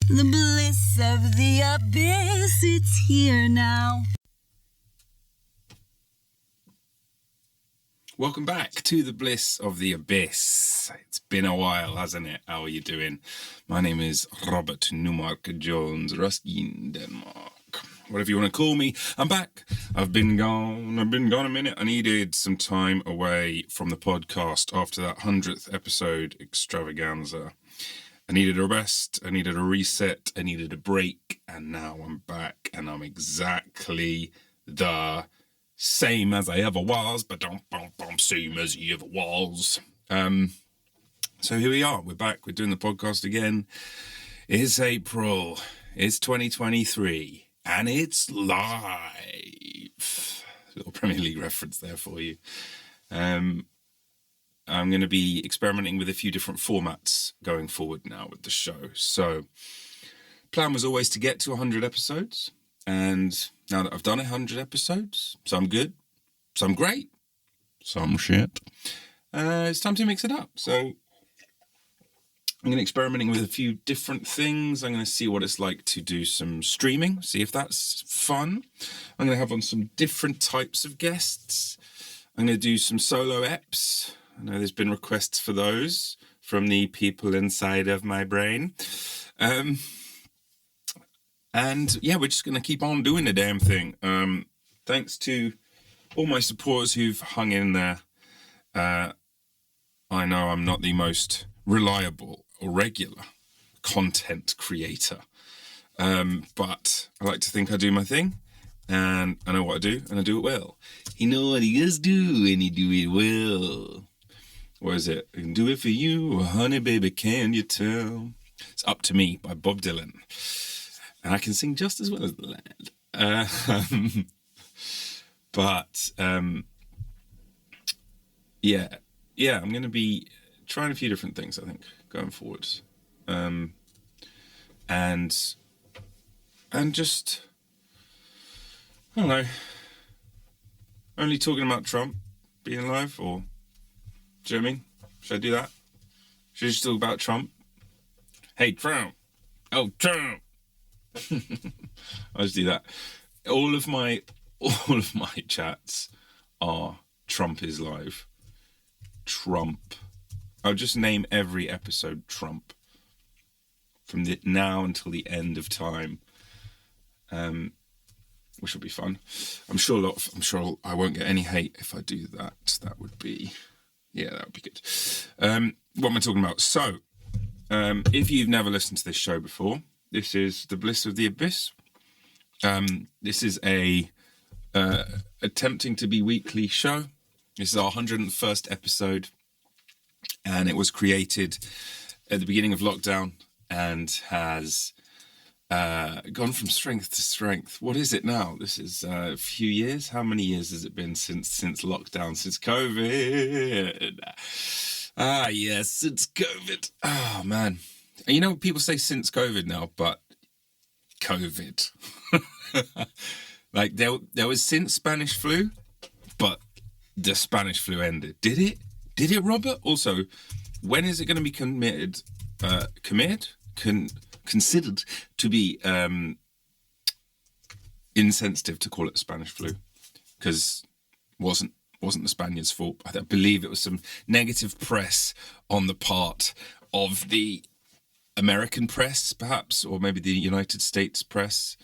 The bliss of the abyss, it's here now. Welcome back to the bliss of the abyss. It's been a while, hasn't it? How are you doing? My name is Robert Neumark Jones, Ruskin, Denmark. Whatever you want to call me, I'm back. I've been gone a minute. I needed some time away from the podcast after that 100th episode extravaganza. I needed a rest, I needed a reset, I needed a break, and now I'm back, and I'm exactly the same as I ever was, but same as he ever was. So here we are, we're back, we're doing the podcast again. It's April, it's 2023, and it's live. A little Premier League reference there for you. I'm going to be experimenting with a few different formats going forward now with the show. So, plan was always to get to 100 episodes. And now that I've done 100 episodes, some good, some great, some shit, it's time to mix it up. So, I'm going to be experimenting with a few different things. I'm going to see what it's like to do some streaming, see if that's fun. I'm going to have on some different types of guests. I'm going to do some solo eps. I know there's been requests for those from the people inside of my brain. And yeah, we're just going to keep on doing the damn thing. Thanks to all my supporters who've hung in there. I know I'm not the most reliable or regular content creator. But I like to think I do my thing. And I know what I do, and I do it well. He know what he does do, and he do it well. What is it? I can do it for you, honey baby, can you tell? It's Up to Me by Bob Dylan. And I can sing just as well as the lad. Yeah, I'm going to be trying a few different things, I think, going forwards. And just, I don't know, only talking about Trump being alive, or... Do you know what I mean? Should I do that? Should I just talk about Trump? Hey, Trump. Oh, Trump. I'll just do that. All of my chats are Trump is live. Trump. I'll just name every episode Trump. From now until the end of time. Which will be fun. I'm sure I won't get any hate if I do that. That would be... Yeah, that would be good. What am I talking about? So, if you've never listened to this show before, this is The Bliss of the Abyss. This is a attempting to be weekly show. This is our 101st episode, and it was created at the beginning of lockdown and has gone from strength to strength. What is it now? This is a few years. How many years has it been since lockdown? Since COVID? Yes, since COVID. Oh man, you know people say since COVID now, but COVID. Like there was since Spanish flu, but the Spanish flu ended. Did it? Did it, Robert? Also, when is it going to be considered to be insensitive to call it the Spanish flu, because wasn't the Spaniards' fault. I believe it was some negative press on the part of the American press, perhaps, or maybe the United States press.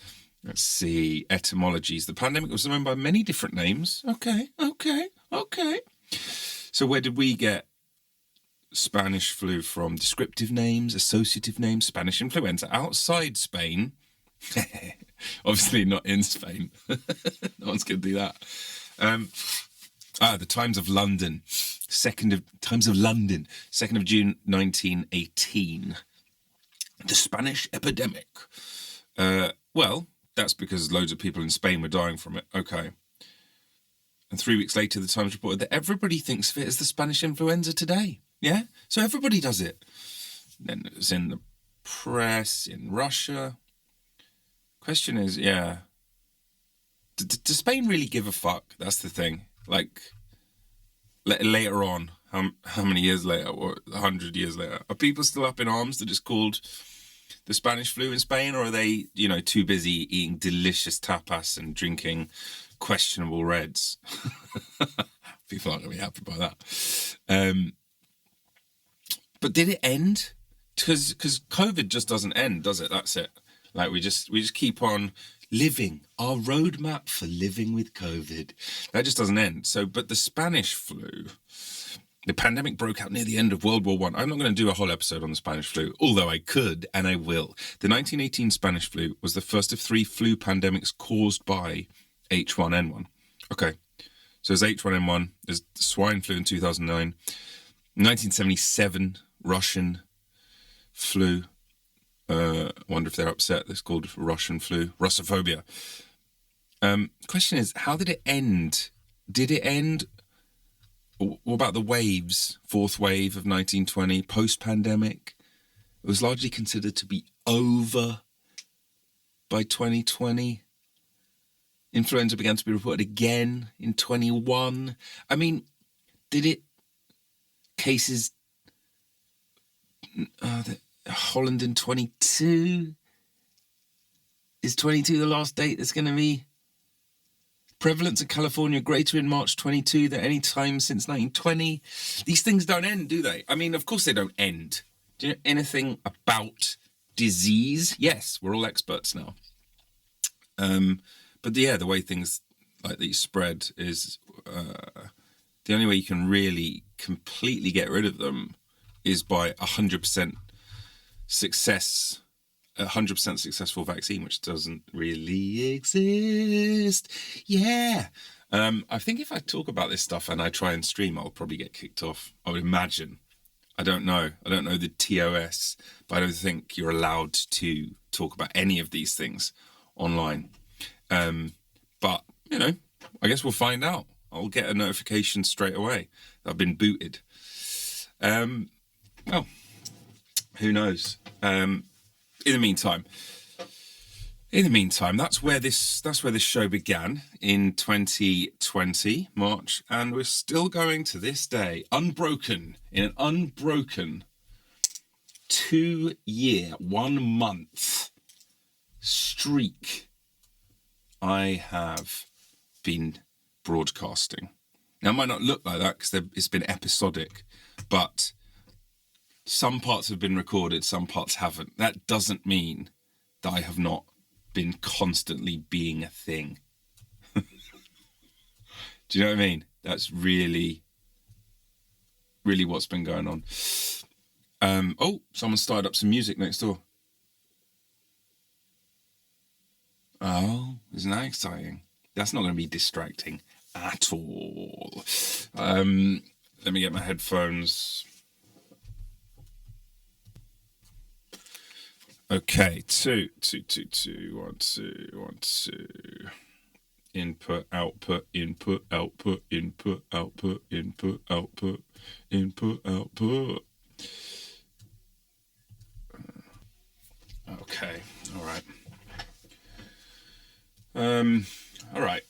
Let's see, etymologies. The pandemic was known by many different names. Okay. So where did we get Spanish flu from? Descriptive names, associative names, Spanish influenza. Outside Spain, obviously not in Spain. No one's going to do that. The Times of London, 2nd of June 1918. The Spanish epidemic. Well, that's because loads of people in Spain were dying from it. Okay. And 3 weeks later, the Times reported that everybody thinks of it as the Spanish influenza today. Yeah? So everybody does it. Then it was in the press, in Russia. Question is, yeah. Does Spain really give a fuck? That's the thing. Like, later on, how many years later, or 100 years later, are people still up in arms that it's called the Spanish flu in Spain, or are they, too busy eating delicious tapas and drinking questionable reds? People aren't going to be happy by that. But did it end? Because COVID just doesn't end, does it? That's it. Like we just keep on living our roadmap for living with COVID. That just doesn't end. So, but the Spanish flu, the pandemic broke out near the end of World War I. I'm not going to do a whole episode on the Spanish flu, although I could, and I will. The 1918 Spanish flu was the first of 3 flu pandemics caused by H1N1. Okay, so there's H1N1, there's swine flu in 2009, 1977 Russian flu. Wonder if they're upset. It's called Russian flu, Russophobia. Question is, how did it end? Did it end? What about the waves? 4th wave of 1920, post-pandemic? It was largely considered to be over by 2020. Influenza began to be reported again in 21. I mean, did it? Cases... Holland in 22. Is 22 the last date that's going to be? Prevalence in California greater in March 22 than any time since 1920. These things don't end, do they? I mean, of course they don't end. Do you know anything about disease? Yes, we're all experts now. But yeah, the way things like these spread is the only way you can really completely get rid of them is by 100% success, 100% successful vaccine, which doesn't really exist. Yeah. I think if I talk about this stuff and I try and stream, I'll probably get kicked off. I would imagine. I don't know the TOS, but I don't think you're allowed to talk about any of these things online. But, I guess we'll find out. I'll get a notification straight away that I've been booted. Well, who knows? In the meantime, that's where this show began in 2020 March, and we're still going to this day, unbroken, in an unbroken 2-year, 1-month streak. I have been broadcasting. Now, it might not look like that because it's been episodic, but some parts have been recorded, some parts haven't. That doesn't mean that I have not been constantly being a thing. Do you know what I mean? That's really, really what's been going on. Someone started up some music next door. Oh, isn't that exciting? That's not going to be distracting at all. Let me get my headphones. Okay, 2, 1, 2, 1, 2. Input, output, input, output, input, output, input, output, input, output. Okay, all right. All right,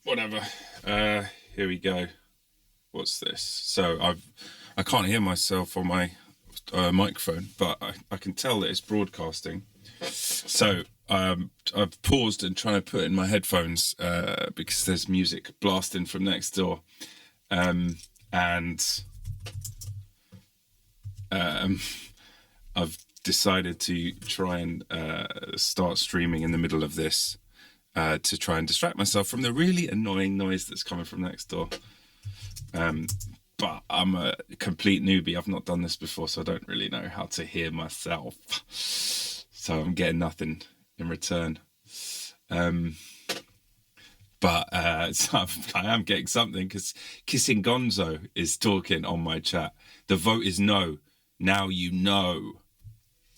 whatever. Here we go. What's this? So I can't hear myself on my microphone, but I can tell that it's broadcasting. So I've paused and trying to put in my headphones because there's music blasting from next door, and I've decided to try and start streaming in the middle of this to try and distract myself from the really annoying noise that's coming from next door. But I'm a complete newbie. I've not done this before, so I don't really know how to hear myself. So I'm getting nothing in return. But so I am getting something because Kissing Gonzo is talking on my chat. The vote is no. Now you know.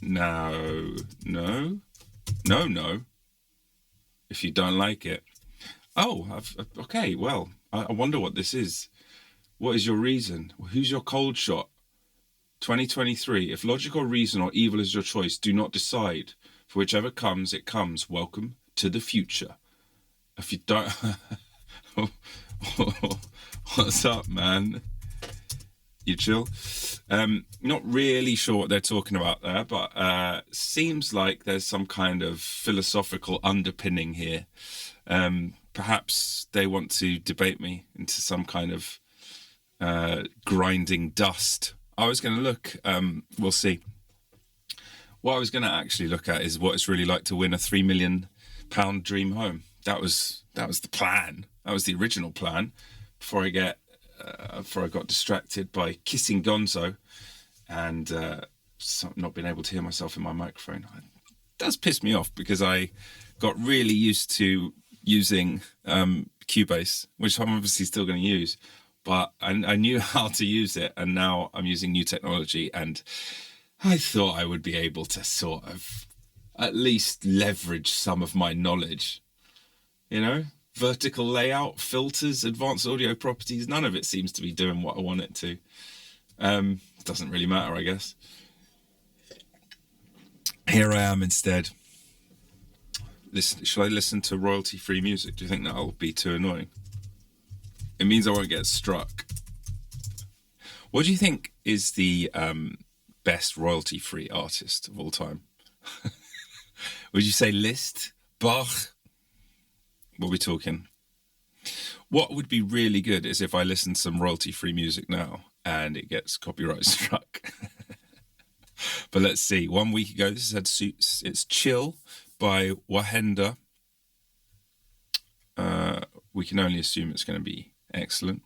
No. If you don't like it. Oh, okay, well, I wonder what this is. What is your reason? Who's your cold shot? 2023. If logic or reason or evil is your choice, do not decide. For whichever comes, it comes. Welcome to the future. If you don't... What's up, man? You chill. Not really sure what they're talking about there, but seems like there's some kind of philosophical underpinning here. Perhaps they want to debate me into some kind of grinding dust. I was going to look, we'll see. What I was going to actually look at is what it's really like to win a £3 million dream home. That was the plan. That was the original plan before I got distracted by kissing Gonzo and not being able to hear myself in my microphone. It does piss me off because I got really used to using Cubase, which I'm obviously still going to use, but I knew how to use it, and now I'm using new technology, and I thought I would be able to sort of at least leverage some of my knowledge, you know? Vertical layout, filters, advanced audio properties, none of it seems to be doing what I want it to. Doesn't really matter, I guess. Here I am instead. Shall I listen to royalty-free music? Do you think that'll be too annoying? It means I won't get struck. What do you think is the best royalty-free artist of all time? Would you say Liszt? Bach? What are we talking? What would be really good is if I listen to some royalty-free music now and it gets copyright struck. But let's see. 1 week ago, this had Suits. It's Chill by Wahenda. We can only assume it's going to be excellent.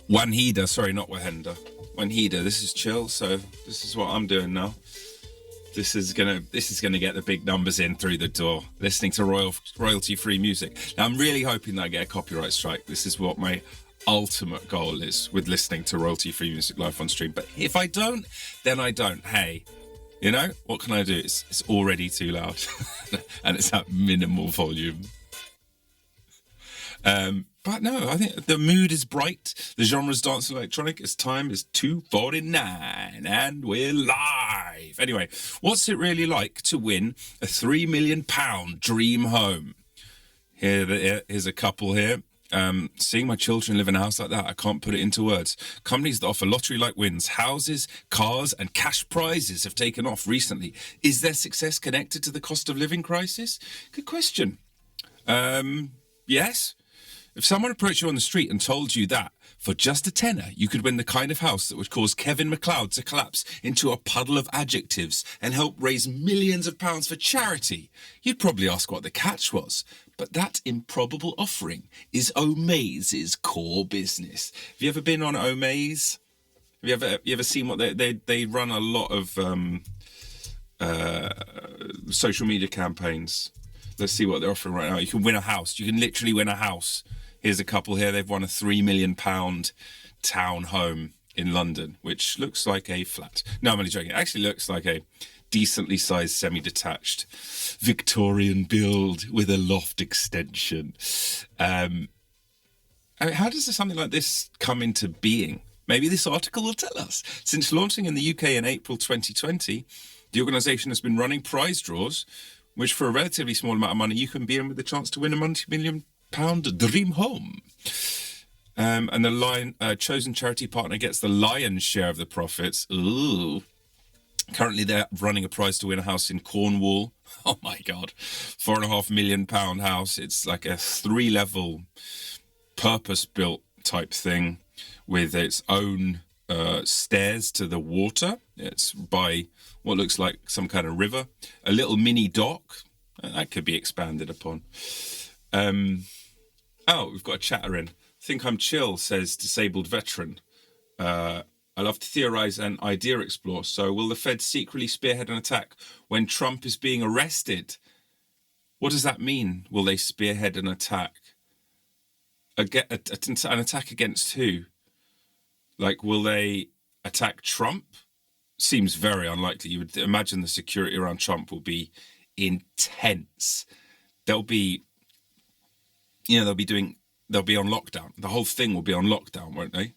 Wanheda, sorry, not Wahenda. Wanheda, this is Chill, so this is what I'm doing now. This is gonna get the big numbers in through the door, listening to royalty-free music. Now, I'm really hoping that I get a copyright strike. This is what my ultimate goal is with listening to royalty-free music live on stream. But if I don't, then I don't. Hey, you know, what can I do? It's already too loud, and it's at minimal volume. But no, I think the mood is bright. The genre's dance and electronic. Its time is 2:49 and we're live. Anyway, what's it really like to win a £3 million dream home? Here's a couple here. Seeing my children live in a house like that, I can't put it into words. Companies that offer lottery-like wins, houses, cars, and cash prizes have taken off recently. Is their success connected to the cost of living crisis? Good question. Yes. If someone approached you on the street and told you that for just a tenner, you could win the kind of house that would cause Kevin MacLeod to collapse into a puddle of adjectives and help raise millions of pounds for charity, you'd probably ask what the catch was. But that improbable offering is Omaze's core business. Have you ever been on Omaze? Have you ever seen what they run a lot of social media campaigns. Let's see what they're offering right now. You can win a house. You can literally win a house. Here's a couple here. They've won a £3 million town home in London, which looks like a flat. No, I'm only joking. It actually looks like a decently sized semi-detached Victorian build with a loft extension. I mean, how does something like this come into being? Maybe this article will tell us. Since launching in the UK in April 2020, the organisation has been running prize draws, which for a relatively small amount of money, you can be in with the chance to win a multi-million pound dream home. And the chosen charity partner gets the lion's share of the profits. Ooh. Currently, they're running a prize to win a house in Cornwall. Oh, my God. £4.5 million house. It's like a 3-level purpose-built type thing with its own stairs to the water. It's by what looks like some kind of river. A little mini dock. That could be expanded upon. Oh, we've got a chatter in. Think I'm chill, says disabled veteran. I love to theorise and idea explore. So will the Fed secretly spearhead an attack when Trump is being arrested? What does that mean? Will they spearhead an attack? An attack against who? Like, will they attack Trump? Seems very unlikely. You would imagine the security around Trump will be intense. They'll be on lockdown. The whole thing will be on lockdown, won't they?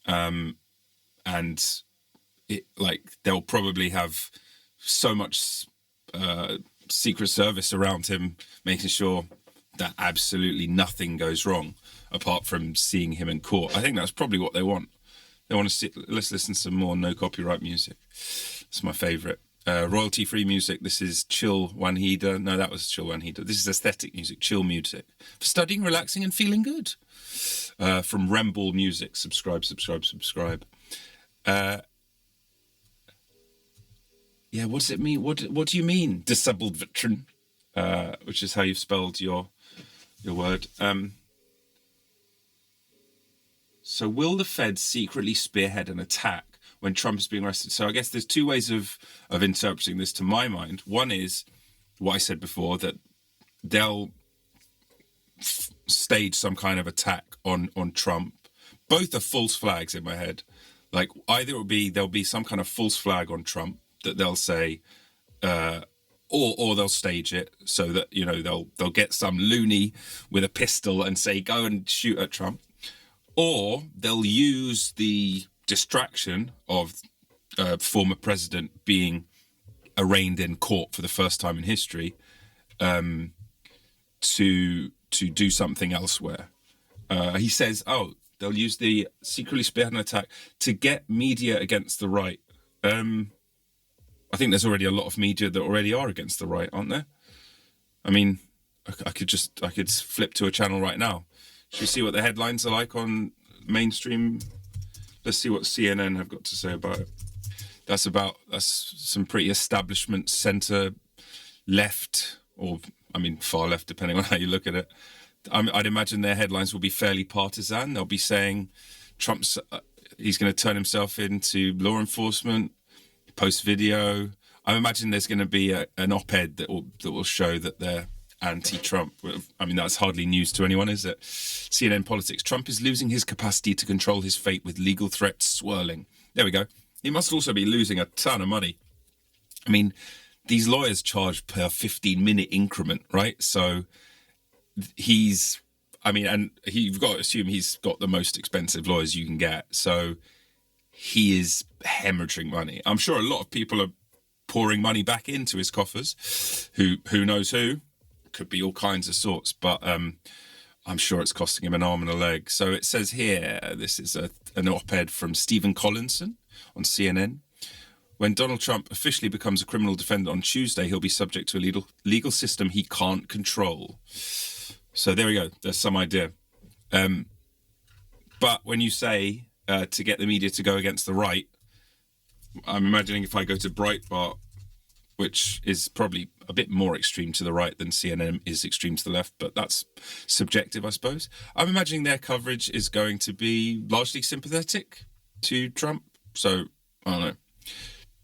and they'll probably have so much Secret Service around him, making sure that absolutely nothing goes wrong, apart from seeing him in court. I think that's probably what they want. They want to see. Let's listen to some more no copyright music. It's my favourite. Royalty-free music. This is Chill Wanhida. No, that was Chill Wanhida. This is aesthetic music, chill music. For studying, relaxing, and feeling good. From Remball Music. Subscribe. Yeah, what does it mean? What do you mean, disabled veteran? Which is how you've spelled your word. So will the Fed secretly spearhead an attack when Trump is being arrested? So I guess there's two ways of interpreting this to my mind. One is what I said before, that they'll stage some kind of attack on Trump. Both are false flags in my head. Like either there'll be some kind of false flag on Trump that they'll say, or they'll stage it so that, you know, they'll get some loony with a pistol and say, go and shoot at Trump. Or they'll use the distraction of former president being arraigned in court for the first time in history to do something elsewhere. He says, they'll use the secretly spearhead attack to get media against the right. I think there's already a lot of media that already are against the right, aren't there? I mean, I could flip to a channel right now. Should we see what the headlines are like on mainstream? Let's see what CNN have got to say about it. That's some pretty establishment centre left, or I mean far left, depending on how you look at it. I'd imagine their headlines will be fairly partisan. They'll be saying Trump's he's going to turn himself into law enforcement, post video. I imagine there's going to be an op-ed that will show that they're anti-Trump. I mean, that's hardly news to anyone, is it? CNN Politics. Trump is losing his capacity to control his fate with legal threats swirling. There we go. He must also be losing a ton of money. I mean, these lawyers charge per 15-minute increment, right? So you've got to assume he's got the most expensive lawyers you can get. So he is hemorrhaging money. I'm sure a lot of people are pouring money back into his coffers. Who knows who? Could be all kinds of sorts, but I'm sure it's costing him an arm and a leg. So it says here, this is an op-ed from Stephen Collinson on CNN. When Donald Trump officially becomes a criminal defendant on Tuesday, he'll be subject to a legal system he can't control. So there we go. There's some idea. But when you say to get the media to go against the right, I'm imagining if I go to Breitbart, which is probably a bit more extreme to the right than CNN is extreme to the left, but that's subjective, I suppose. I'm imagining their coverage is going to be largely sympathetic to Trump. So, I don't know.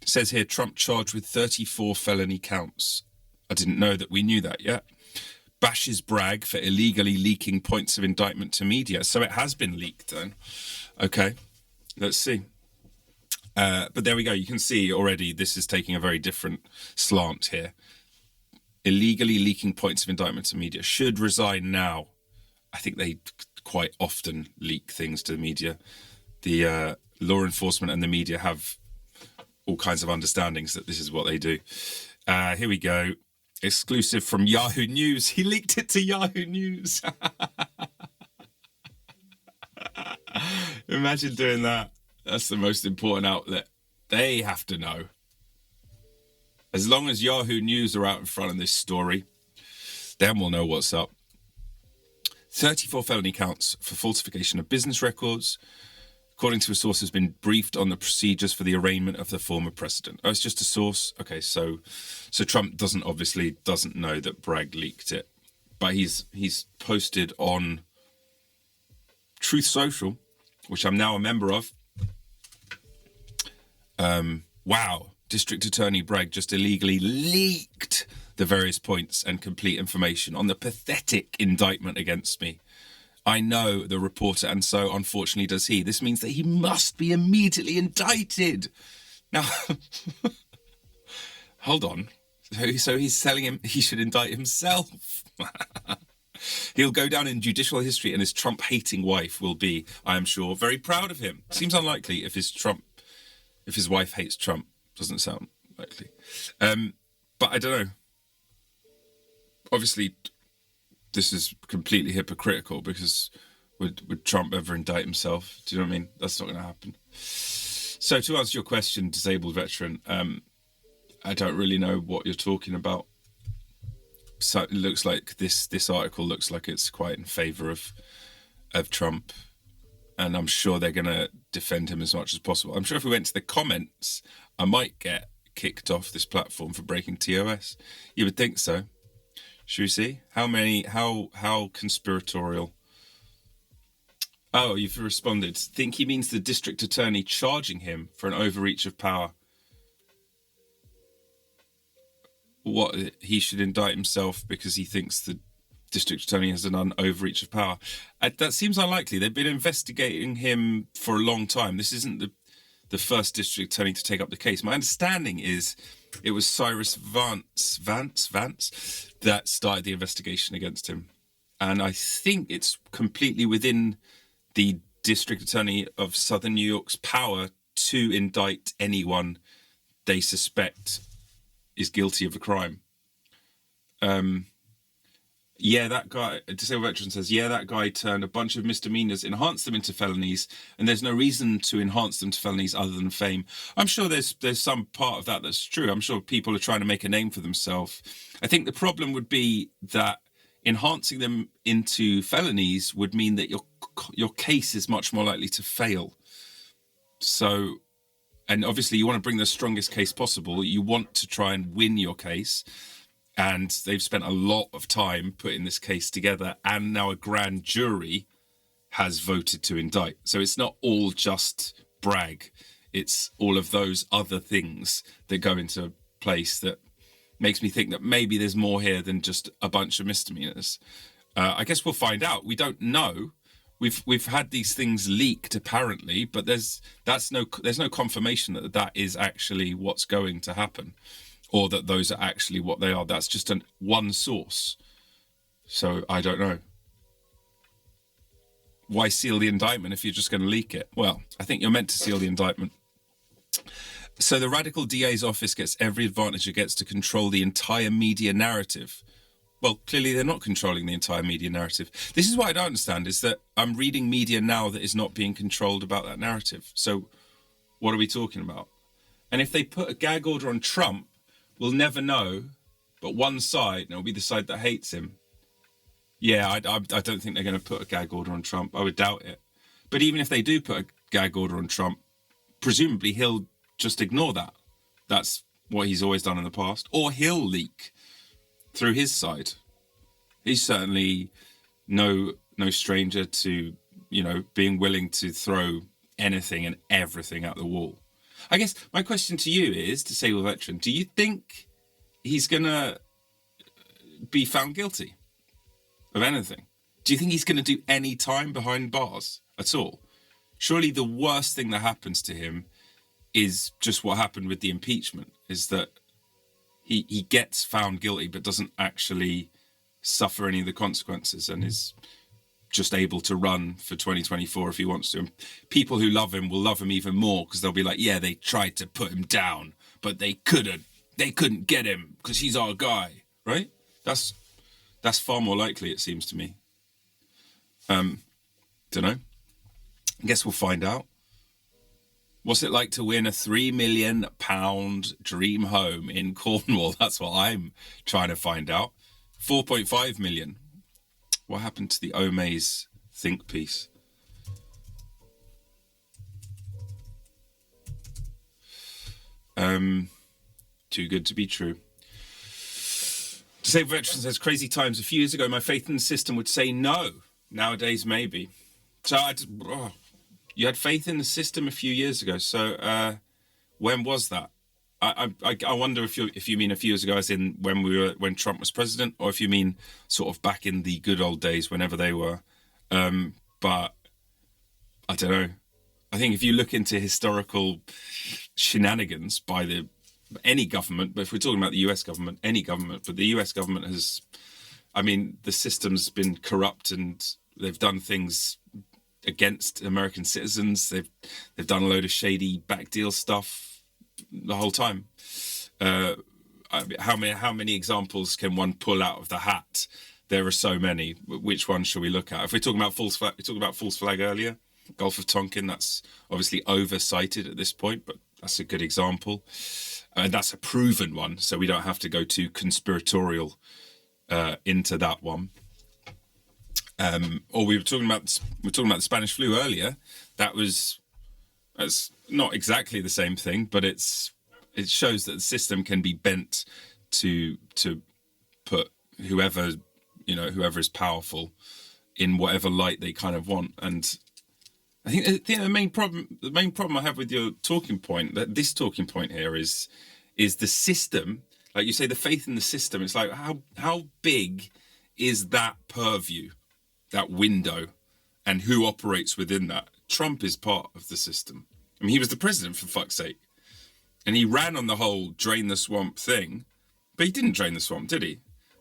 It says here, Trump charged with 34 felony counts. I didn't know that we knew that yet. Bashes Bragg for illegally leaking points of indictment to media. So it has been leaked then. Okay, let's see. But there we go. You can see already this is taking a very different slant here. Illegally leaking points of indictment to media should resign now. I think they quite often leak things to the media. The law enforcement and the media have all kinds of understandings that this is what they do. Here we go. Exclusive from Yahoo News. He leaked it to Yahoo News. Imagine doing that. That's the most important outlet. They have to know. As long as Yahoo News are out in front of this story, then we'll know what's up. 34 felony counts for falsification of business records. According to a source, has been briefed on the procedures for the arraignment of the former president. Oh, it's just a source? Okay, so Trump doesn't know that Bragg leaked it. But he's posted on Truth Social, which I'm now a member of. Wow, District Attorney Bragg just illegally leaked the various points and complete information on the pathetic indictment against me. I know, the reporter, and so unfortunately does he. This means that he must be immediately indicted. Now, hold on. So he's telling him he should indict himself. He'll go down in judicial history, and his Trump-hating wife will be, I am sure, very proud of him. Seems unlikely if his wife hates Trump. Doesn't sound likely. But I don't know. Obviously, this is completely hypocritical because would Trump ever indict himself? Do you know what I mean? That's not going to happen. So to answer your question, disabled veteran, I don't really know what you're talking about. So it looks like this article looks like it's quite in favour of Trump, and I'm sure they're going to defend him as much as possible. I'm sure if we went to the comments, I might get kicked off this platform for breaking TOS. You would think so. Should we see how conspiratorial? Oh, you've responded. Think he means the district attorney charging him for an overreach of power. What, he should indict himself because he thinks the district attorney has an overreach of power. That seems unlikely. They've been investigating him for a long time. This isn't the first district attorney to take up the case. My understanding is it was Cyrus Vance that started the investigation against him. And I think it's completely within the district attorney of Southern New York's power to indict anyone they suspect is guilty of a crime. That guy, disabled veteran says, that guy turned a bunch of misdemeanors, enhanced them into felonies, and there's no reason to enhance them to felonies other than fame. I'm sure there's some part of that that's true. I'm sure people are trying to make a name for themselves. I think the problem would be that enhancing them into felonies would mean that your case is much more likely to fail. So, and obviously you want to bring the strongest case possible. You want to try and win your case. And they've spent a lot of time putting this case together, and now a grand jury has voted to indict. So it's not all just brag. It's all of those other things that go into place that makes me think that maybe there's more here than just a bunch of misdemeanors. I guess we'll find out. We don't know. We've had these things leaked apparently, but there's no confirmation that is actually what's going to happen, or that those are actually what they are. That's just one source. So I don't know. Why seal the indictment if you're just going to leak it? Well, I think you're meant to seal the indictment. So the radical DA's office gets every advantage it gets to control the entire media narrative. Well, clearly they're not controlling the entire media narrative. This is what I don't understand, is that I'm reading media now that is not being controlled about that narrative. So what are we talking about? And if they put a gag order on Trump, we'll never know, but one side, and it'll be the side that hates him. Yeah, I don't think they're going to put a gag order on Trump. I would doubt it. But even if they do put a gag order on Trump, presumably he'll just ignore that. That's what he's always done in the past. Or he'll leak through his side. He's certainly no stranger to, being willing to throw anything and everything at the wall. I guess my question to you is, disabled veteran, do you think he's going to be found guilty of anything? Do you think he's going to do any time behind bars at all? Surely the worst thing that happens to him is just what happened with the impeachment, is that he gets found guilty but doesn't actually suffer any of the consequences and is just able to run for 2024 if he wants to. And people who love him will love him even more because they'll be like, yeah, they tried to put him down, but they couldn't get him because he's our guy, right? That's far more likely, it seems to me. Don't know. I guess we'll find out. What's it like to win a £3 million dream home in Cornwall? That's what I'm trying to find out. 4.5 million. What happened to the Omaze think piece? Too good to be true. Disabled veteran says, crazy times. A few years ago, my faith in the system would say no. Nowadays, maybe. So you had faith in the system a few years ago. So when was that? I wonder if you mean a few years ago, as in when Trump was president, or if you mean sort of back in the good old days, whenever they were. But I don't know. I think if you look into historical shenanigans by any government, but if we're talking about the US government, any government, but the US government has I mean, the system's been corrupt and they've done things against American citizens. They've done a load of shady back deal stuff the whole time. How many examples can one pull out of the hat? There are so many. Which one shall we look at? If we're talking about false flag, we talked about false flag earlier. Gulf of Tonkin, that's obviously oversighted at this point, but that's a good example. And that's a proven one, so we don't have to go too conspiratorial into that one. Or we were talking about the Spanish flu earlier. That's not exactly the same thing, but it shows that the system can be bent to put whoever is powerful in whatever light they kind of want. And I think the main problem I have with your talking point, that this talking point here is the system. Like you say, the faith in the system. It's like how big is that purview, that window, and who operates within that? Trump is part of the system. I mean, he was the president, for fuck's sake, and he ran on the whole drain the swamp thing, but he didn't drain the swamp, did he?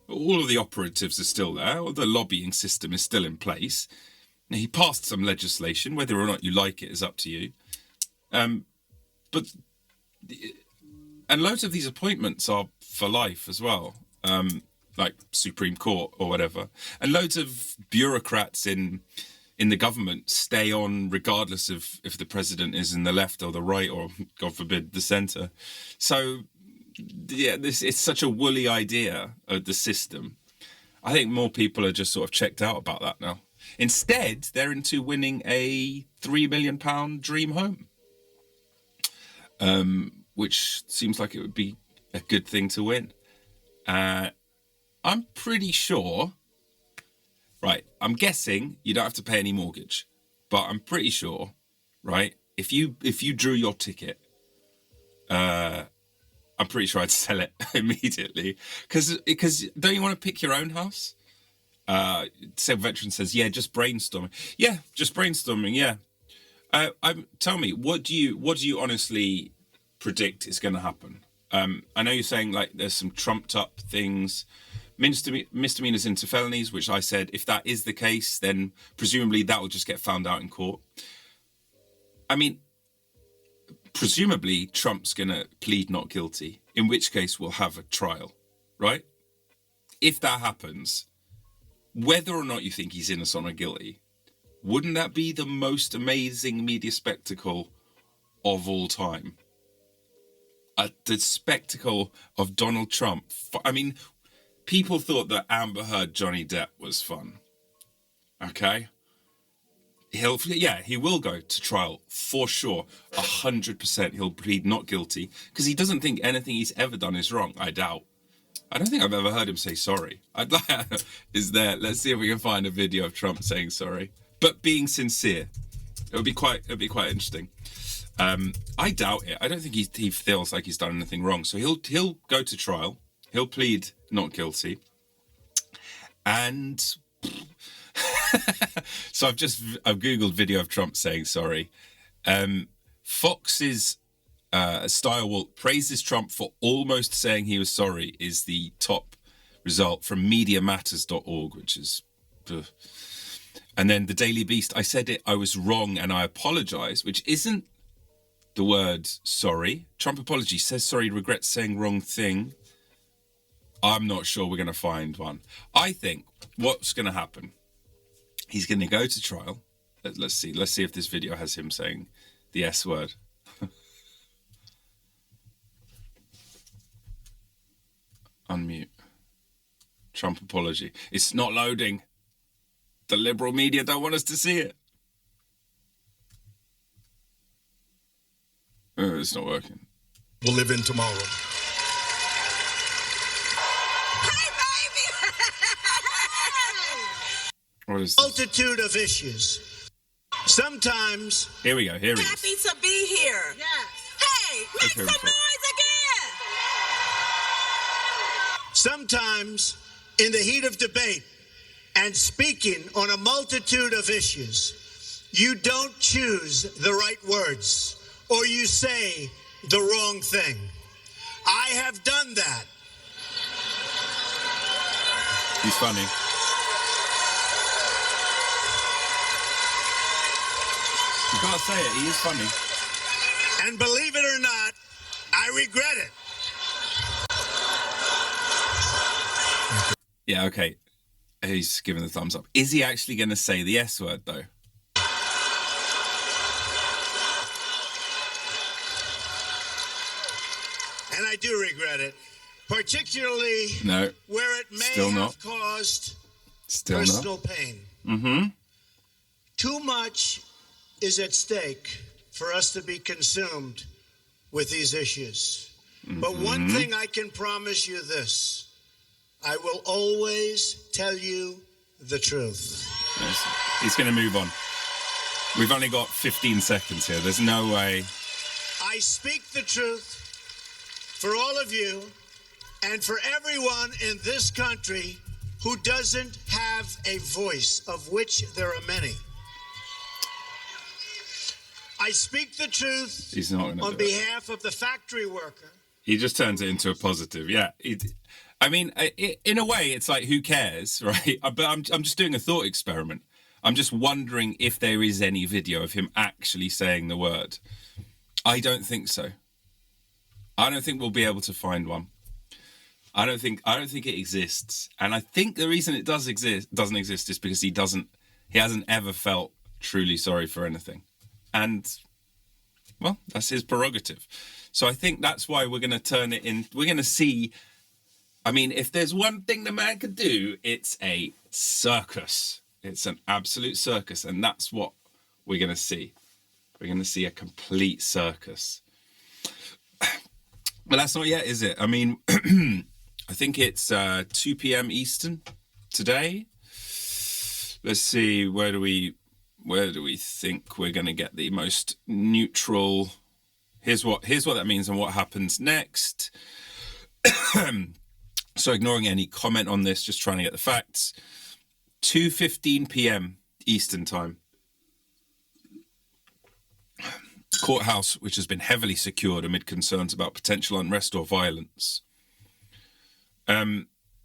All of the operatives are still there. Or the lobbying system is still in place. Now, he passed some legislation. Whether or not you like it is up to you. And loads of these appointments are for life as well, like Supreme Court or whatever. And loads of bureaucrats in the government stay on regardless of if the president is in the left or the right or, God forbid, the centre. So, yeah, it's such a woolly idea of the system. I think more people are just sort of checked out about that now. Instead, they're into winning a £3 million dream home, which seems like it would be a good thing to win. I'm pretty sure, right, I'm guessing you don't have to pay any mortgage, but I'm pretty sure, right, if you drew your ticket, I'm pretty sure I'd sell it immediately. Because don't you want to pick your own house? Seb Veteran says, yeah, just brainstorming. Yeah, just brainstorming, yeah. Tell me, what do you honestly predict is going to happen? I know you're saying, like, there's some trumped up things, misdemeanors into felonies, which I said, if that is the case, then presumably that will just get found out in court. I mean, presumably Trump's going to plead not guilty, in which case we'll have a trial, right? If that happens, whether or not you think he's innocent or guilty, wouldn't that be the most amazing media spectacle of all time? The spectacle of Donald Trump. I mean, people thought that Amber Heard Johnny Depp was fun. Okay? He will go to trial for sure. 100% he'll plead not guilty because he doesn't think anything he's ever done is wrong. I doubt. I don't think I've ever heard him say sorry. Let's see if we can find a video of Trump saying sorry, but being sincere. It'll be quite interesting. I doubt it. I don't think he feels like he's done anything wrong. So he'll go to trial. He'll plead not guilty. And so I've Googled video of Trump saying sorry. Fox's Stylewalt praises Trump for almost saying he was sorry is the top result from MediaMatters.org, which is... And then the Daily Beast, I said it, I was wrong and I apologise, which isn't the word sorry. Trump apology, says sorry, regrets saying wrong thing. I'm not sure we're going to find one. I think what's going to happen, he's going to go to trial. Let's see if this video has him saying the S word. Unmute. Trump apology. It's not loading. The liberal media don't want us to see it. It's not working. We'll live in tomorrow. Hey, baby! What is this? Multitude of issues. Sometimes... Here we go. Here he is. Happy to be here. Yes. Hey, make some noise again. Sometimes, in the heat of debate and speaking on a multitude of issues, you don't choose the right words or you say the wrong thing. I have done that. He's funny. You can't say it. He is funny. And believe it or not, I regret it. Yeah, okay. He's giving the thumbs up. Is he actually going to say the S word, though? And I do regret it, particularly where it may have caused personal pain. Mm-hmm. Too much is at stake for us to be consumed with these issues. Mm-hmm. But one thing I can promise you this. I will always tell you the truth. Yes. He's going to move on. We've only got 15 seconds here. There's no way. I speak the truth for all of you and for everyone in this country who doesn't have a voice, of which there are many. I speak the truth He's not on behalf of the factory worker. He just turns it into a positive. Yeah. I mean, in a way, it's like, who cares, right? But I'm just doing a thought experiment. I'm just wondering if there is any video of him actually saying the word. I don't think so. I don't think we'll be able to find one. I don't think it exists. And I think the reason it doesn't exist is because he hasn't ever felt truly sorry for anything. And, well, that's his prerogative. So I think that's why we're going to turn it in. We're going to see. I mean, if there's one thing the man could do, it's a circus. It's an absolute circus. And that's what we're going to see. We're going to see a complete circus. But that's not yet, is it? I mean, I think it's 2 p.m. Eastern today. Let's see, where do we think we're going to get the most neutral? Here's what that means and what happens next. So ignoring any comment on this, just trying to get the facts. 2:15 p.m. Eastern time. Courthouse, which has been heavily secured amid concerns about potential unrest or violence.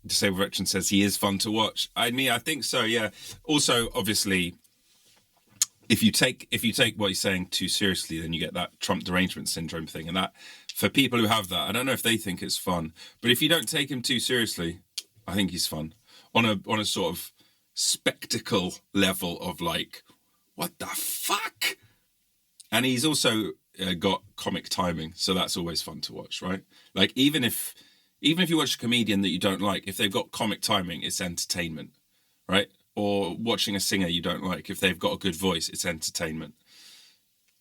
Disabled Veteran says he is fun to watch. I mean, I think so, yeah. Also, obviously, if you take what he's saying too seriously, then you get that Trump derangement syndrome thing. And that, for people who have that, I don't know if they think it's fun. But if you don't take him too seriously, I think he's fun. On a sort of spectacle level of like, what the fuck? And he's also got comic timing, so that's always fun to watch, right? Like, even if you watch a comedian that you don't like, if they've got comic timing, it's entertainment, right? Or watching a singer you don't like, if they've got a good voice, it's entertainment.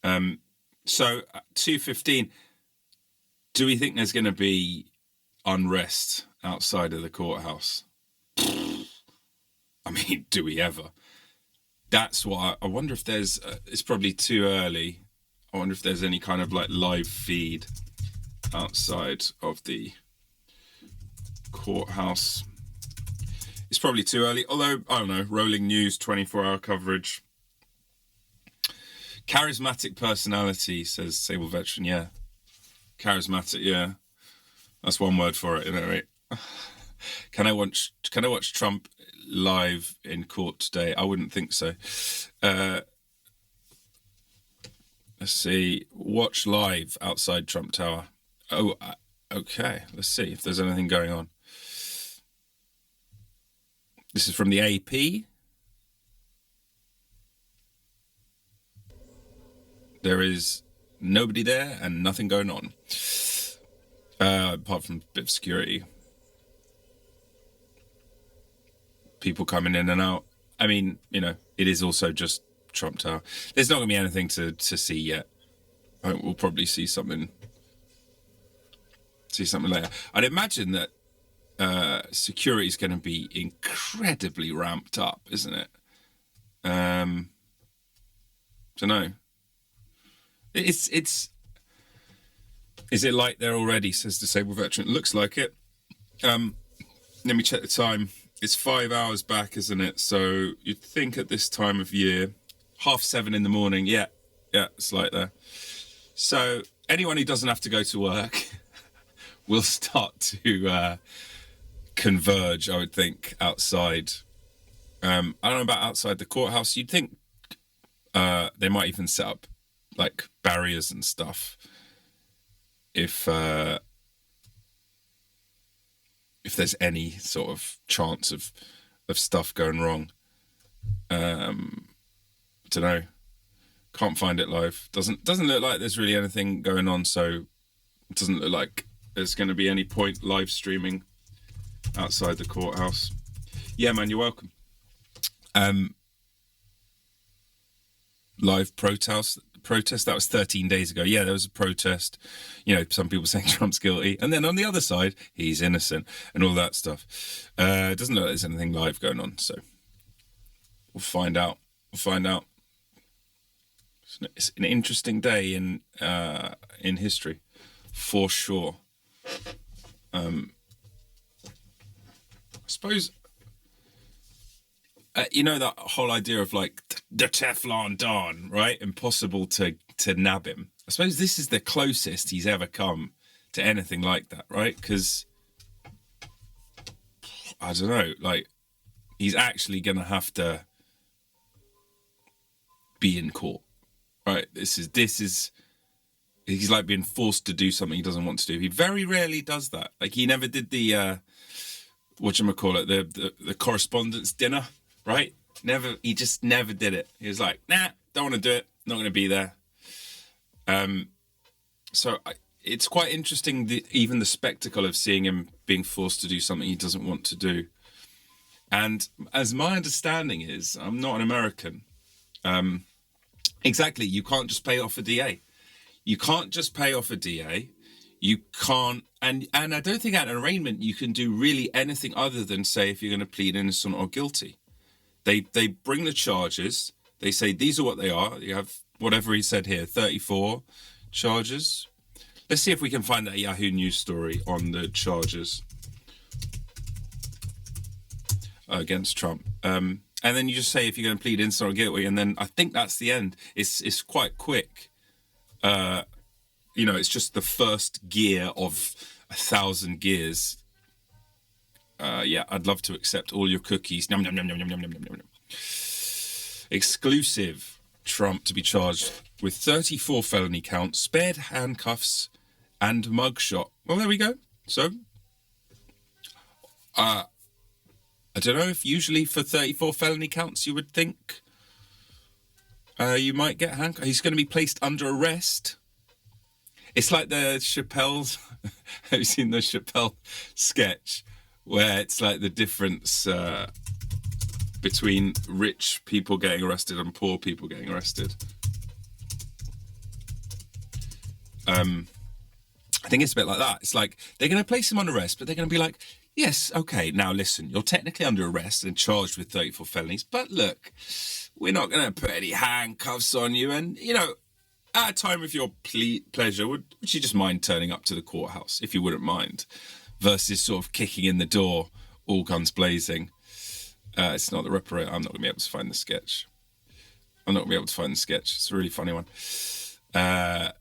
So 2:15, do we think there's going to be unrest outside of the courthouse? I mean, do we ever? That's what I wonder if there's, it's probably too early. I wonder if there's any kind of like live feed outside of the courthouse. It's probably too early, although, I don't know, rolling news, 24-hour coverage. Charismatic personality, says Sable Veteran, yeah. Charismatic, yeah. That's one word for it, isn't it? Right? Can I watch Trump live in court today? I wouldn't think so. Let's see. Watch live outside Trump Tower. Oh, okay. Let's see if there's anything going on. This is from the AP. There is nobody there and nothing going on. Apart from a bit of security. People coming in and out. I mean, you know, it is also just Trump Tower. There's not going to be anything to see yet. We'll probably see something later. I'd imagine that security is going to be incredibly ramped up, isn't it? Don't know. Is it like there already, says Disabled Veteran? It looks like it. Let me check the time. It's 5 hours back, isn't it? So you'd think at this time of year, 7:30 in the morning. Yeah, it's like that. So anyone who doesn't have to go to work will start to converge, I would think, outside. I don't know about outside the courthouse. You'd think they might even set up like barriers and stuff if there's any sort of chance of stuff going wrong. Don't know. Can't find it live. Doesn't look like there's really anything going on, so it doesn't look like there's going to be any point live streaming outside the courthouse. Yeah, man, you're welcome. Live protest, that was 13 days ago. Yeah, there was a protest. You know, some people saying Trump's guilty. And then on the other side, he's innocent and all that stuff. It doesn't look like there's anything live going on, so we'll find out. It's an interesting day in history, for sure. I suppose, you know, that whole idea of like the Teflon Don, right? Impossible to nab him. I suppose this is the closest he's ever come to anything like that, right? Because, I don't know, like, he's actually going to have to be in court, right? This is he's like being forced to do something he doesn't want to do. He very rarely does that. Like, he never did the the correspondence dinner, right? He just never did it. He was like, nah, don't want to do it, not going to be there. So it's quite interesting, even the spectacle of seeing him being forced to do something he doesn't want to do. And as my understanding is, I'm not an American. Exactly, you can't just pay off a DA. You can't just pay off a DA. You can't, and I don't think at an arraignment you can do really anything other than say if you're going to plead innocent or guilty. They bring the charges. They say these are what they are. You have whatever he said here, 34 charges. Let's see if we can find that Yahoo News story on the charges against Trump. And then you just say if you're going to plead innocent or guilty, and then I think that's the end. It's quite quick. You know, it's just the first gear of 1,000 gears. Yeah, I'd love to accept all your cookies. Nom, nom, nom, nom, nom, nom, nom, nom, nom. Exclusive. Trump to be charged with 34 felony counts, spared handcuffs, and mugshot. Well, there we go. So, I don't know if usually for 34 felony counts you would think you might get handcuffed. He's going to be placed under arrest. It's like the Chappelle's. Have you seen the Chappelle sketch where it's like the difference between rich people getting arrested and poor people getting arrested? I think it's a bit like that. It's like they're going to place him on arrest, but they're going to be like, yes, okay, now listen, you're technically under arrest and charged with 34 felonies, but look, we're not going to put any handcuffs on you. And, you know, at a time of your pleasure, would you just mind turning up to the courthouse, if you wouldn't mind, versus sort of kicking in the door, all guns blazing. It's not the reparator. I'm not going to be able to find the sketch. It's a really funny one. I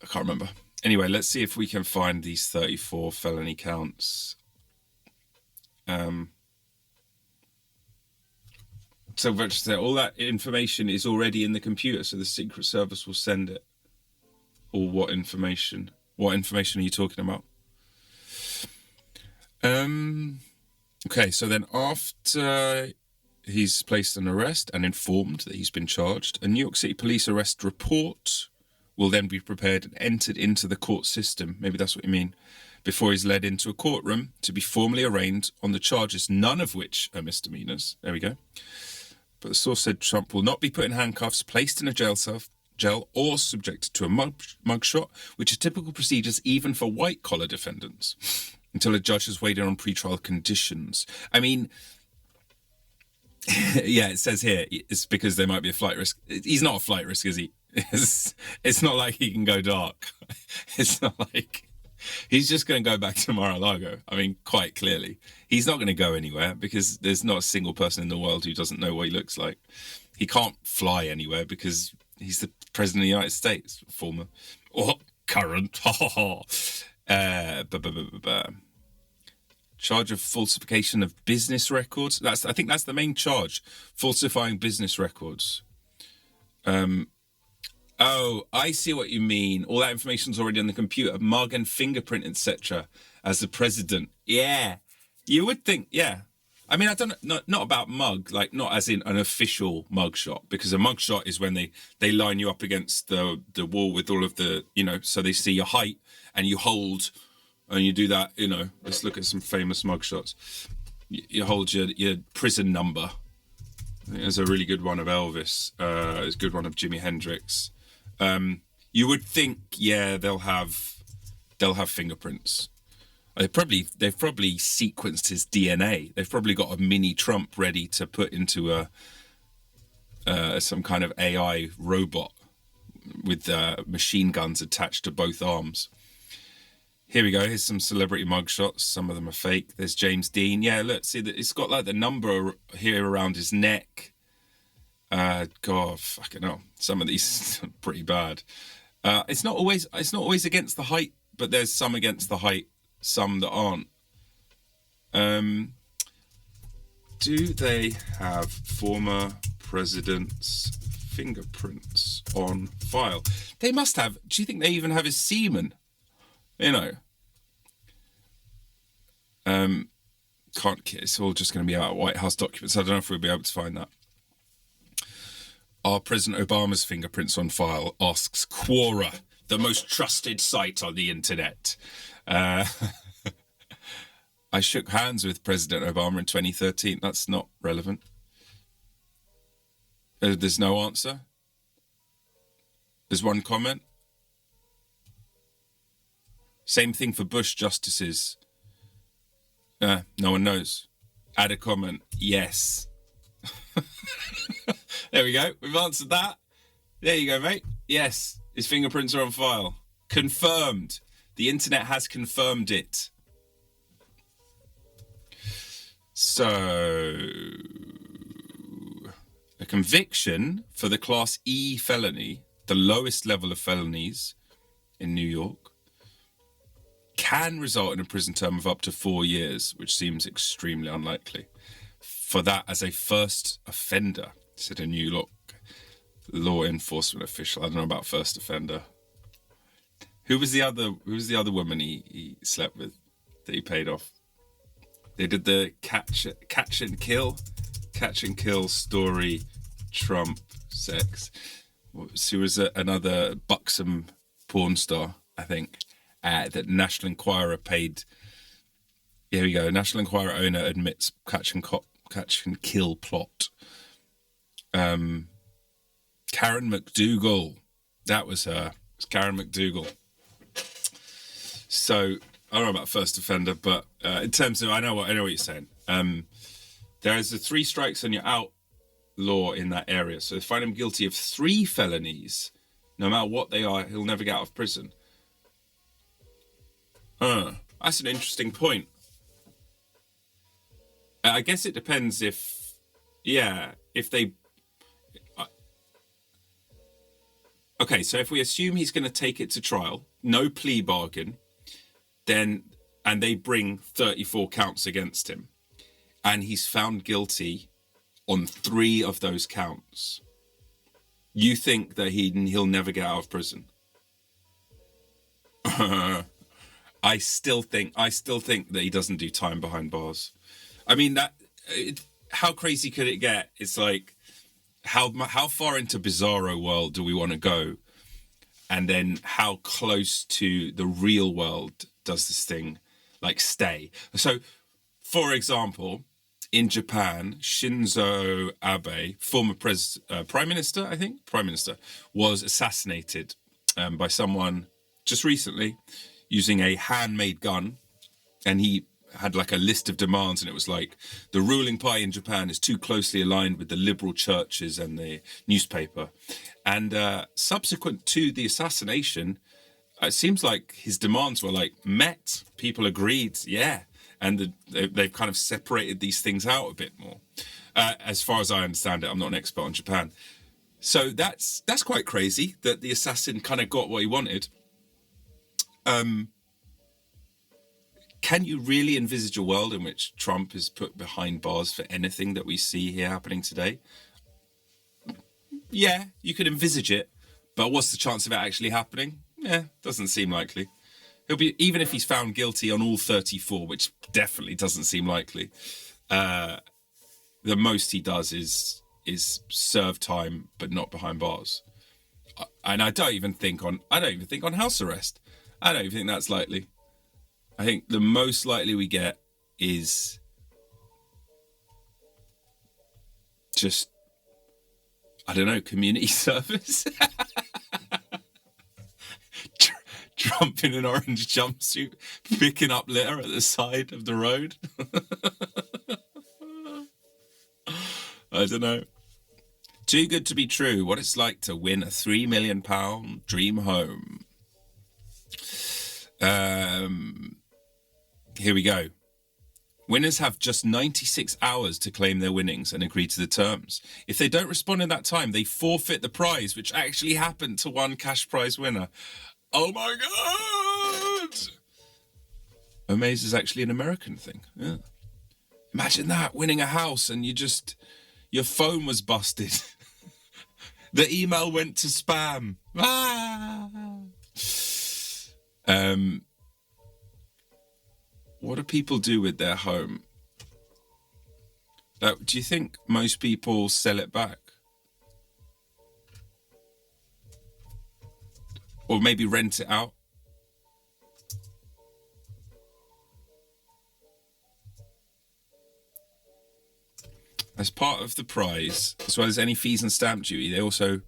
can't remember. Anyway, let's see if we can find these 34 felony counts. So all that information is already in the computer, so the Secret Service will send it. Or what information? What information are you talking about? Okay, so then after he's placed an arrest and informed that he's been charged, a New York City police arrest report will then be prepared and entered into the court system. Maybe that's what you mean. Before he's led into a courtroom to be formally arraigned on the charges, none of which are misdemeanors. There we go. But the source said Trump will not be put in handcuffs, placed in a jail or subjected to a mugshot, which are typical procedures even for white-collar defendants, until a judge has weighed in on pretrial conditions. I mean, yeah, it says here, it's because there might be a flight risk. He's not a flight risk, is he? It's not like he can go dark. It's not like he's just going to go back to Mar-a-Lago. I mean, quite clearly. He's not going to go anywhere because there's not a single person in the world who doesn't know what he looks like. He can't fly anywhere because he's the president of the United States, former or current. Charge of falsification of business records. I think that's the main charge. Falsifying business records. Oh, I see what you mean. All that information's already on the computer. Mug and fingerprint, etc. As the president. Yeah. You would think, yeah. I mean, I don't know, not about mug, like not as in an official mug shot, because a mug shot is when they line you up against the wall with all of the, so they see your height and you hold and you do that, let's look at some famous mug shots. You hold your prison number. I think there's a really good one of Elvis. There's a good one of Jimi Hendrix. You would think, yeah, they'll have fingerprints. They've probably sequenced his DNA. They've probably got a mini Trump ready to put into some kind of AI robot with machine guns attached to both arms. Here we go. Here's some celebrity mugshots. Some of them are fake. There's James Dean. Yeah, look, see that it's got like the number here around his neck. God, fucking hell. Some of these are pretty bad. It's not always against the height, but there's some against the height, some that aren't. Do they have former presidents' fingerprints on file? They must have. Do you think they even have his semen? It's all just going to be out of White House documents. I don't know if we'll be able to find that. Are President Obama's fingerprints on file? Asks Quora, the most trusted site on the internet. I shook hands with President Obama in 2013. That's not relevant. There's no answer. There's one comment. Same thing for Bush justices. No one knows. Add a comment. Yes. There we go. We've answered that. There you go, mate. Yes. His fingerprints are on file. Confirmed. The internet has confirmed it. So, a conviction for the Class E felony, the lowest level of felonies in New York, can result in a prison term of up to 4 years, which seems extremely unlikely. For that as a first offender, said a New York law enforcement official. I don't know about first offender. Who was the other woman he slept with that he paid off? They did the catch and kill story, Trump sex. She was another buxom porn star, I think. That National Enquirer paid. Here we go. National Enquirer owner admits catch and kill plot. Karen McDougal. That was her. It's Karen McDougal. So I don't know about first offender, but in terms of I know what you're saying. There is a 3 strikes and you're out law in that area. So they find him guilty of 3 felonies, no matter what they are, he'll never get out of prison. That's an interesting point. I guess it depends if they... Okay, so if we assume he's going to take it to trial, no plea bargain, and they bring 34 counts against him, and he's found guilty on 3 of those counts, you think that he'll never get out of prison? I still think that he doesn't do time behind bars. I mean, how crazy could it get? It's like, how far into bizarro world do we want to go? And then how close to the real world does this thing stay? So, for example, in Japan, Shinzo Abe, former prime minister, was assassinated by someone just recently, using a handmade gun, and he had a list of demands, and it was the ruling party in Japan is too closely aligned with the liberal churches and the newspaper. And subsequent to the assassination, it seems like his demands were met. People agreed, yeah. And they've kind of separated these things out a bit more. As far as I understand it, I'm not an expert on Japan. So that's quite crazy that the assassin kind of got what he wanted. can you really envisage a world in which Trump is put behind bars for anything that we see here happening today? Yeah, you could envisage it, but what's the chance of it actually happening? Yeah, doesn't seem likely. He'll be, even if he's found guilty on all 34, which definitely doesn't seem likely, the most he does is serve time, but not behind bars. And I don't even think on house arrest. I don't even think that's likely. I think the most likely we get is just, I don't know, community service. Trump in an orange jumpsuit, picking up litter at the side of the road. I don't know. Too good to be true. What it's like to win a £3 million dream home. Here we go. Winners have just 96 hours to claim their winnings and agree to the terms. If they don't respond in that time, they forfeit the prize, which actually happened to one cash prize winner. Oh my God! Omaze is actually an American thing. Yeah. Imagine that, winning a house and your phone was busted. The email went to spam. What do people do with their home? Do you think most people sell it back? Or maybe rent it out? As part of the prize, as well as any fees and stamp duty, you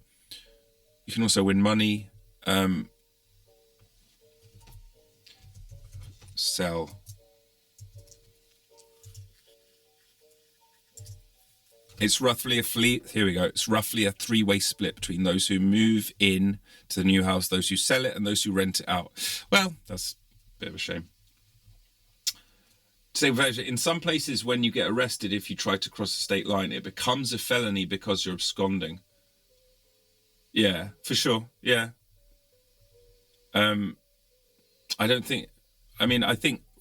can also win money. Sell. It's roughly It's roughly a three-way split between those who move in to the new house, those who sell it, and those who rent it out. Well, that's a bit of a shame. In some places, when you get arrested, if you try to cross the state line, it becomes a felony because you're absconding. Yeah, for sure. Yeah. I think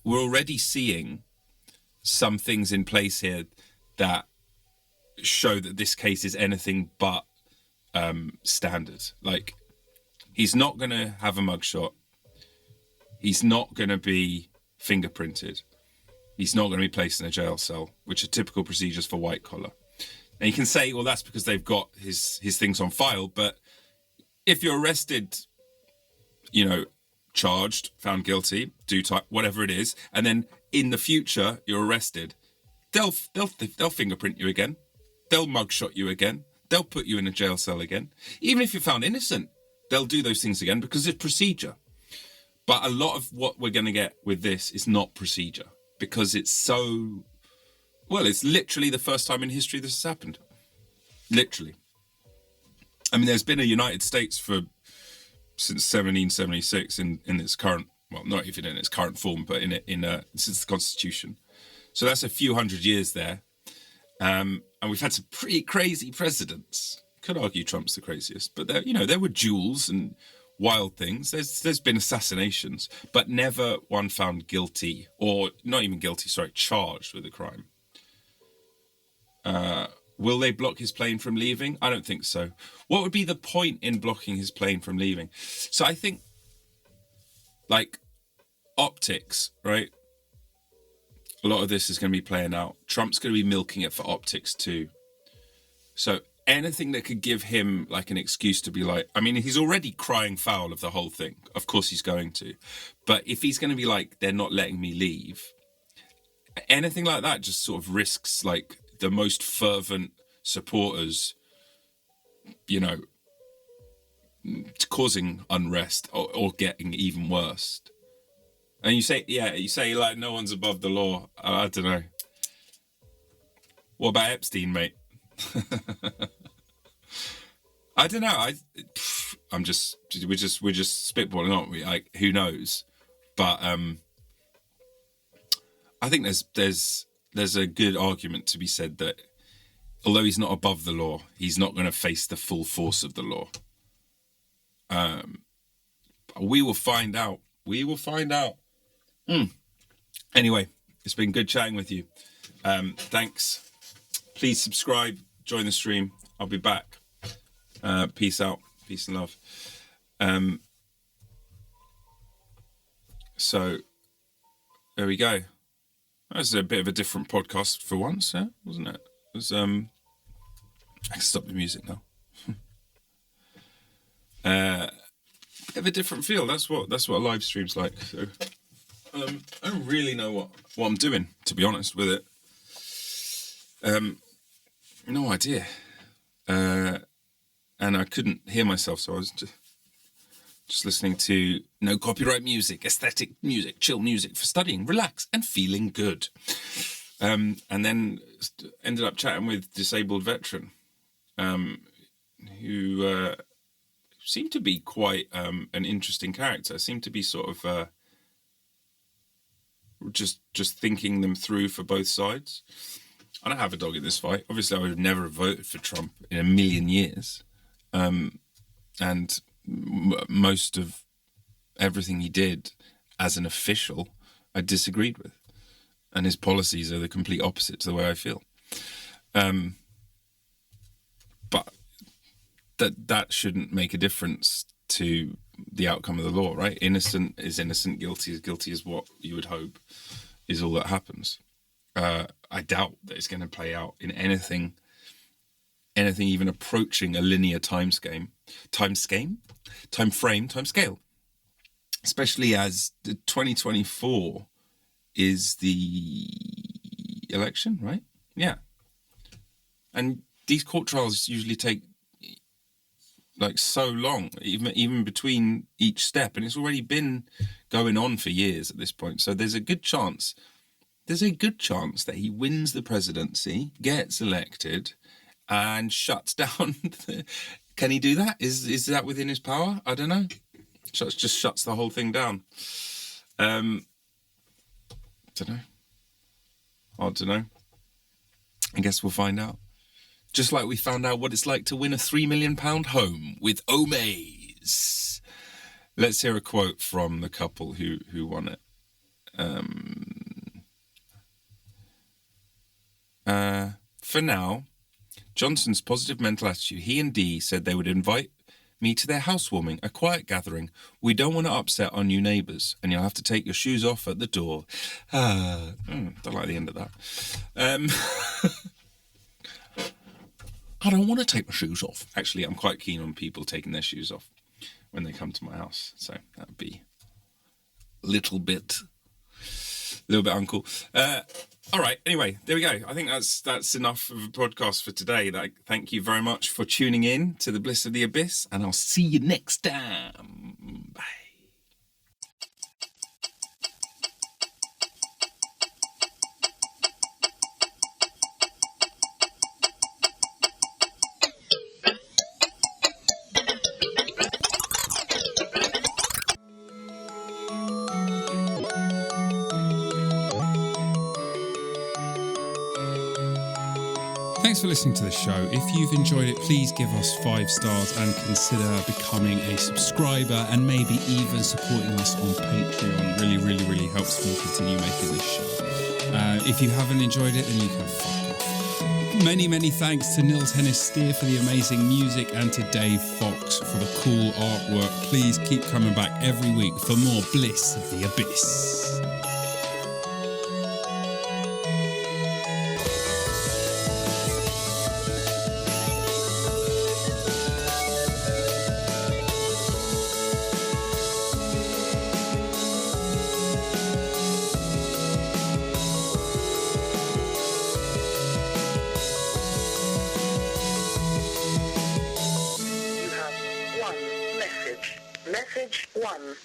we're already seeing some things in place here that show that this case is anything but standard. Like, he's not going to have a mugshot. He's not going to be fingerprinted. He's not going to be placed in a jail cell, which are typical procedures for white collar. And you can say, well, that's because they've got his things on file. But if you're arrested, charged, found guilty, due time, whatever it is, and then in the future you're arrested, they'll fingerprint you again. They'll mugshot you again. They'll put you in a jail cell again. Even if you're found innocent, they'll do those things again because it's procedure. But a lot of what we're going to get with this is not procedure because it's literally the first time in history this has happened. Literally. I mean, there's been a United States since 1776 in its current, well, not even in its current form, but since the Constitution. So that's a few hundred years there. And we've had some pretty crazy presidents. Could argue Trump's the craziest, but there were duels and wild things. There's been assassinations, but never one found guilty, or not even guilty, charged with a crime. Will they block his plane from leaving? I don't think so. What would be the point in blocking his plane from leaving? So I think, like, optics, right? A lot of this is going to be playing out. Trump's going to be milking it for optics too. So anything that could give him like an excuse to be like, I mean, he's already crying foul of the whole thing. Of course he's going to. But if he's going to be like, they're not letting me leave, anything like that just sort of risks like the most fervent supporters, causing unrest or getting even worse. And you say like no one's above the law. I don't know. What about Epstein, mate? I don't know. We're just spitballing, aren't we? Like, who knows? But I think there's a good argument to be said that although he's not above the law, he's not going to face the full force of the law. We will find out. Anyway, it's been good chatting with you. Thanks. Please subscribe, join the stream. I'll be back. Peace out. Peace and love. So there we go. That was a bit of a different podcast for once, wasn't it? It was, I can stop the music now. Bit of a different feel. That's what a live stream's like. So I don't really know what I'm doing, to be honest with it. No idea. And I couldn't hear myself, so I was just listening to no copyright music, aesthetic music, chill music for studying, relax, and feeling good. And then ended up chatting with disabled veteran, who seemed to be quite an interesting character. Seemed to be sort of just thinking them through for both sides. I don't have a dog in this fight. Obviously, I would have never voted for Trump in a million years. And most of everything he did as an official, I disagreed with. And his policies are the complete opposite to the way I feel. But that shouldn't make a difference to the outcome of the law, right? Innocent is innocent, guilty is what you would hope is all that happens. I doubt that it's going to play out in anything even approaching a linear time frame, especially as the 2024 is the election, right? Yeah. And these court trials usually take like so long, even between each step, and it's already been going on for years at this point. So there's a good chance that he wins the presidency, gets elected, and shuts down. Can he do that? Is that within his power? I don't know. Just shuts the whole thing down. Don't know. Hard to know. I guess we'll find out. Just like we found out what it's like to win a £3 million home with Omaze. Let's hear a quote from the couple who won it. For now, Johnson's positive mental attitude. He and Dee said they would invite me to their housewarming, a quiet gathering. We don't want to upset our new neighbours, and you'll have to take your shoes off at the door. Don't like the end of that. I don't want to take my shoes off. Actually, I'm quite keen on people taking their shoes off when they come to my house. So that would be a little bit uncool. All right. Anyway, there we go. I think that's enough of a podcast for today. Thank you very much for tuning in to the Bliss of the Abyss, and I'll see you next time. Bye. Thanks for listening to the show. If you've enjoyed it, please give us 5 stars and consider becoming a subscriber and maybe even supporting us on Patreon. Really helps me continue making this show. If you haven't enjoyed it, then you can fuck off. Many thanks to Nils Hennis-Steer for the amazing music and to Dave Fox for the cool artwork. Please keep coming back every week for more Bliss of the Abyss. Message 1.